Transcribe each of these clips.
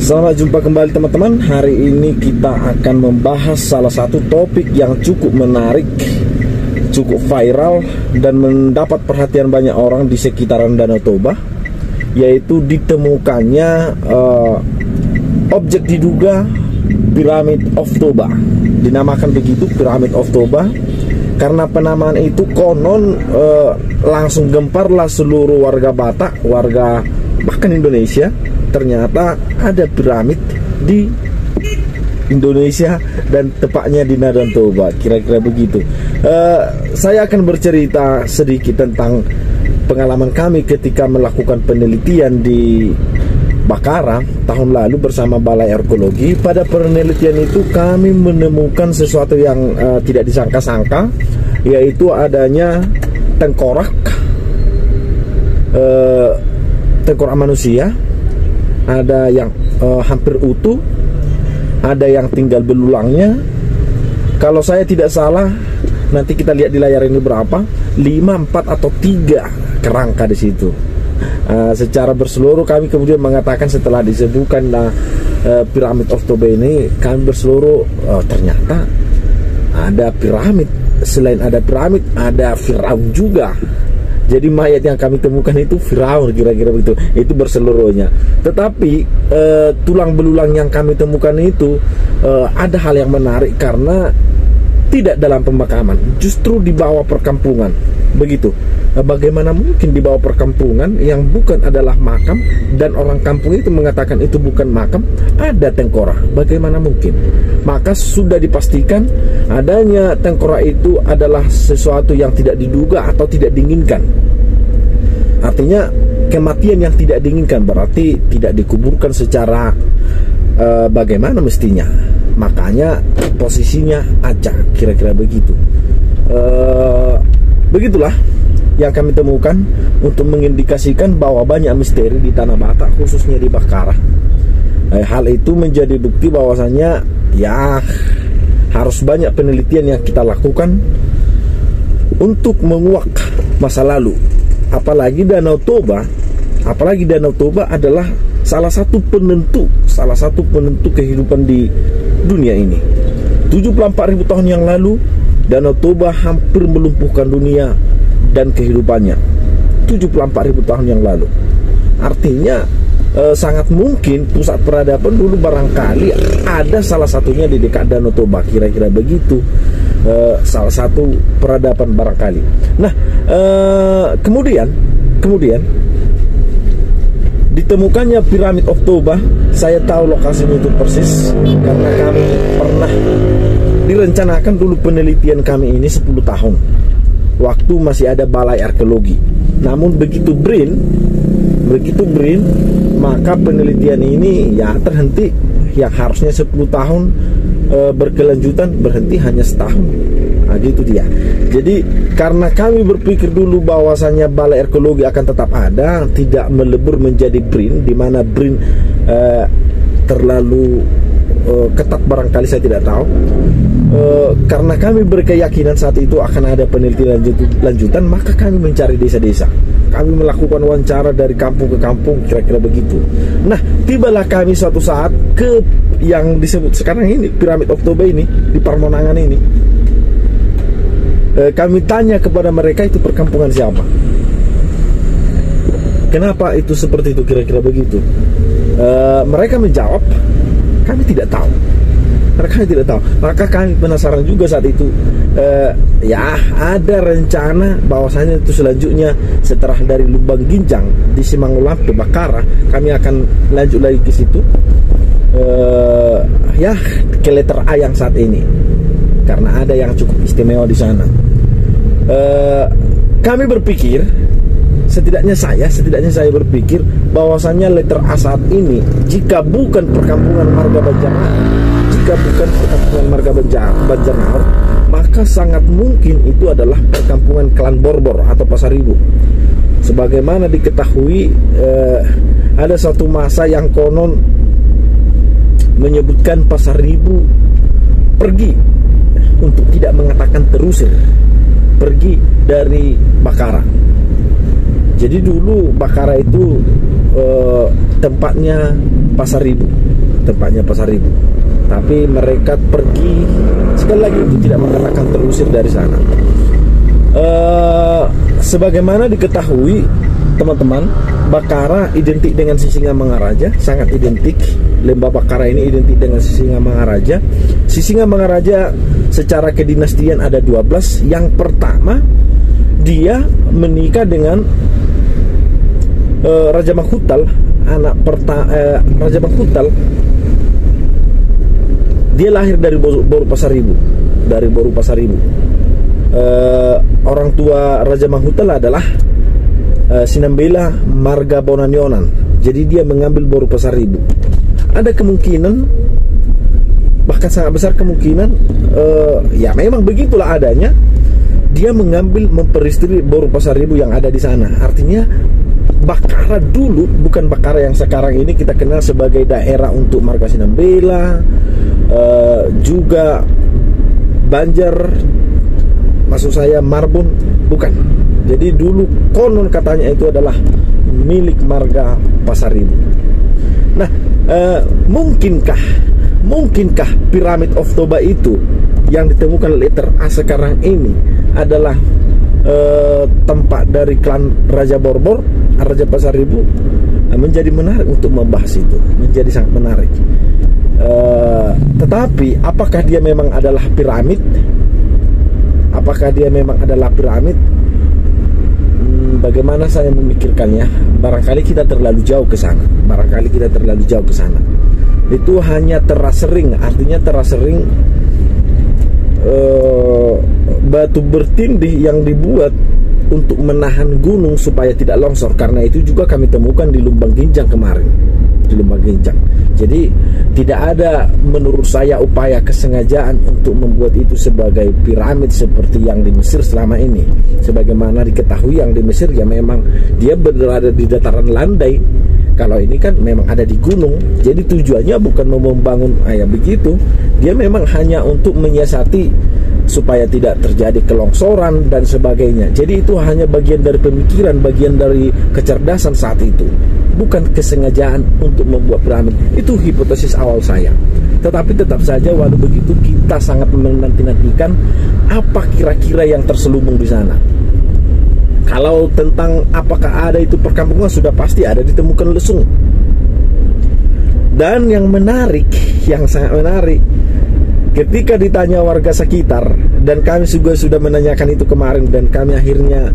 Selamat jumpa kembali teman-teman. Hari ini kita akan membahas salah satu topik yang cukup menarik, cukup viral, dan mendapat perhatian banyak orang di sekitaran Danau Toba, yaitu ditemukannya objek diduga Pyramid of Toba. Dinamakan begitu, Pyramid of Toba, karena penamaan itu konon langsung gemparlah seluruh warga Batak, warga bahkan Indonesia. Ternyata ada piramid di Indonesia dan tepatnya di Danau Toba, kira-kira begitu. Saya akan bercerita sedikit tentang pengalaman kami ketika melakukan penelitian di Bakara tahun lalu bersama Balai Arkeologi. Pada penelitian itu kami menemukan sesuatu yang tidak disangka-sangka, yaitu adanya tengkorak manusia. Ada yang hampir utuh, ada yang tinggal belulangnya. Kalau saya tidak salah, nanti kita lihat di layar ini berapa, 5, 4 atau 3 kerangka di situ. Secara berseluruh kami kemudian mengatakan setelah disebutkan Pyramid of Toba ini, kami berseluruh ternyata ada piramid. Selain ada piramid, ada Firaun juga. Jadi mayat yang kami temukan itu Firaun, kira-kira begitu. Itu berseluruhnya. Tetapi tulang belulang yang kami temukan itu ada hal yang menarik karena tidak dalam pemakaman, justru di bawah perkampungan. Begitu. Bagaimana mungkin di bawah perkampungan yang bukan adalah makam, dan orang kampung itu mengatakan itu bukan makam, ada tengkorak? Bagaimana mungkin? Maka sudah dipastikan adanya tengkorak itu adalah sesuatu yang tidak diduga atau tidak diinginkan. Artinya kematian yang tidak diinginkan, berarti tidak dikuburkan secara bagaimana mestinya. Makanya posisinya acak, kira-kira begitu. Begitulah yang kami temukan untuk mengindikasikan bahwa banyak misteri di Tanah Batak, khususnya di Bakara. Hal itu menjadi bukti bahwasanya ya harus banyak penelitian yang kita lakukan untuk menguak masa lalu. Apalagi Danau Toba adalah salah satu penentu kehidupan di dunia ini. 74.000 tahun yang lalu Danau Toba hampir melumpuhkan dunia dan kehidupannya. 74.000 tahun yang lalu. Artinya sangat mungkin pusat peradaban dulu barangkali ada salah satunya di dekat Danau Toba, kira-kira begitu. Salah satu peradaban barangkali. Nah, kemudian ditemukannya Pyramid of Toba. Saya tahu lokasinya itu persis karena kami pernah direncanakan dulu penelitian kami ini 10 tahun waktu masih ada Balai Arkeologi. Namun begitu BRIN, maka penelitian ini ya terhenti. Yang harusnya 10 tahun berkelanjutan berhenti hanya setahun. Nah, gitu dia. Jadi karena kami berpikir dulu bahwasannya Balai Arkeologi akan tetap ada, tidak melebur menjadi BRIN, di mana BRIN terlalu ketat barangkali, saya tidak tahu. Karena kami berkeyakinan saat itu akan ada penelitian lanjutan, maka kami mencari desa-desa. Kami melakukan wawancara dari kampung ke kampung, kira-kira begitu. Nah, tibalah kami suatu saat ke yang disebut sekarang ini Pyramid of Toba ini, di Parmonangan ini. Kami tanya kepada mereka itu perkampungan siapa. Kenapa itu seperti itu, kira-kira begitu. Mereka menjawab, kami tidak tahu. Mereka tidak tahu. Maka kami penasaran juga saat itu. Ya ada rencana bahwasanya itu selanjutnya setelah dari Lubang Ginjang di Simangulam ke Bakara, kami akan lanjut lagi ke situ. Ya ke letter A yang saat ini, karena ada yang cukup istimewa di sana. Kami berpikir, setidaknya saya berpikir bahwasannya letter A saat ini, jika bukan perkampungan marga Banjarnegara, maka sangat mungkin itu adalah perkampungan klan Borbor atau Pasaribu. Sebagaimana diketahui, ada satu masa yang konon menyebutkan Pasaribu pergi untuk tidak mengatakan terusir, pergi dari Bakara. Jadi dulu Bakara itu tempatnya Pasar Ibu, tapi mereka pergi, sekali lagi itu tidak mengatakan terusir dari sana. Sebagaimana diketahui teman-teman, Bakara identik dengan Sisingamangaraja, sangat identik. Lembah Bakara ini identik dengan Sisingamangaraja. Sisingamangaraja secara kedinastian ada 12. Yang pertama, dia menikah dengan Raja Makhutal, Raja Makhutal. Dia lahir dari Boru Pasaribu. Orang tua Raja Makhutal adalah Sinambela Marga Bonanyonan. Jadi dia mengambil Boru Pasaribu. Ada kemungkinan, bahkan sangat besar kemungkinan, ya memang begitulah adanya. Dia mengambil memperistri Boru Pasaribu yang ada di sana. Artinya Bakara dulu bukan Bakara yang sekarang ini kita kenal sebagai daerah untuk marga Sinambela, juga Banjar, maksud saya Marbun, bukan. Jadi dulu konon katanya itu adalah milik marga Pasaribu. Nah, mungkinkah piramid of Toba itu yang ditemukan letter A sekarang ini adalah tempat dari klan Raja Borbor, Raja Pasaribu? Menjadi menarik untuk membahas itu, menjadi sangat menarik. Tetapi apakah dia memang adalah piramid? Bagaimana saya memikirkannya? Barangkali kita terlalu jauh ke sana. Itu hanya terasering, artinya terasering batu bertindih yang dibuat untuk menahan gunung supaya tidak longsor. Karena itu juga kami temukan di Lumbang Ginjang kemarin, Jadi tidak ada menurut saya upaya kesengajaan untuk membuat itu sebagai piramid seperti yang di Mesir selama ini. Sebagaimana diketahui yang di Mesir ya memang dia berada di dataran landai. Kalau ini kan memang ada di gunung. Jadi tujuannya bukan membangun begitu. Dia memang hanya untuk menyiasati supaya tidak terjadi kelongsoran dan sebagainya. Jadi itu hanya bagian dari pemikiran, bagian dari kecerdasan saat itu, bukan kesengajaan untuk membuat piramid. Itu hipotesis awal saya. Tetapi tetap saja walau begitu kita sangat menanti-nantikan apa kira-kira yang terselubung di sana. Kalau tentang apakah ada itu perkampungan, sudah pasti ada ditemukan lesung. Dan yang menarik, yang sangat menarik, ketika ditanya warga sekitar, dan kami juga sudah menanyakan itu kemarin, dan kami akhirnya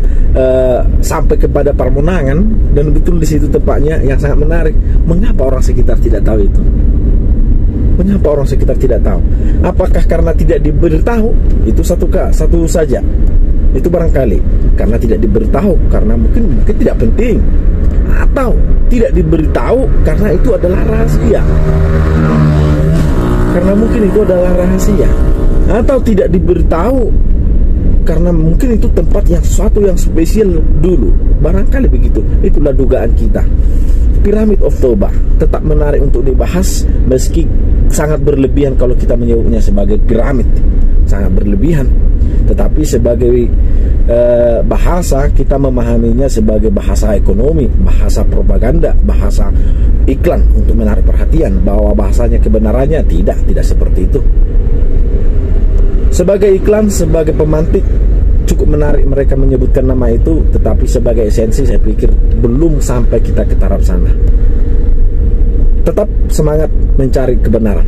sampai kepada Parmonangan, dan betul di situ tempatnya. Yang sangat menarik, mengapa orang sekitar tidak tahu itu? Apakah karena tidak diberitahu? Itu satu saja. Itu barangkali karena tidak diberitahu, karena mungkin tidak penting, atau tidak diberitahu karena itu adalah rahasia. Atau tidak diberitahu karena mungkin itu tempat yang sesuatu yang spesial dulu. Barangkali begitu. Itulah dugaan kita. Pyramid of Toba tetap menarik untuk dibahas, meski sangat berlebihan kalau kita menyebutnya sebagai piramid. Sangat berlebihan. Tetapi sebagai bahasa, kita memahaminya sebagai bahasa ekonomi, bahasa propaganda, bahasa iklan untuk menarik perhatian, bahwa bahasanya kebenarannya tidak seperti itu. Sebagai iklan, sebagai pemantik, cukup menarik mereka menyebutkan nama itu, tetapi sebagai esensi saya pikir belum sampai kita ke taraf sana. Tetap semangat mencari kebenaran.